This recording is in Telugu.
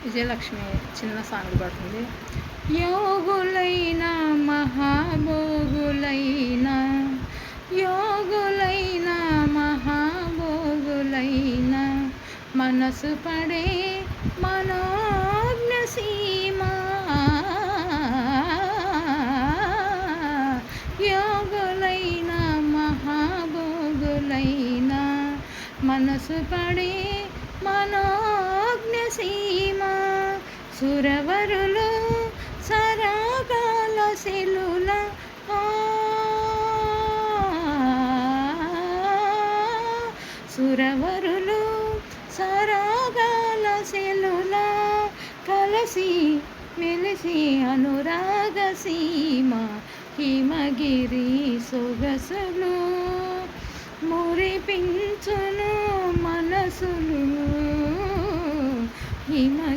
విజయలక్ష్మి చిన్న సాంగ్ పడుతుంది. యోగులైన మహాభోగులైన యోగులైన మహాభోగులైన మనసు పడే మనోజ్ఞ సీమ యోగులైన మహాభోగులైన మనసు పడే మనోజ్ఞ సీమ సురవరులు సరాగాల శిలుల సురవరులు సరాగాల శిలుల కలసి మెలిసి అనురాగ సీమ హిమగిరి సొగసులు మురిపించును మనసులు హిమ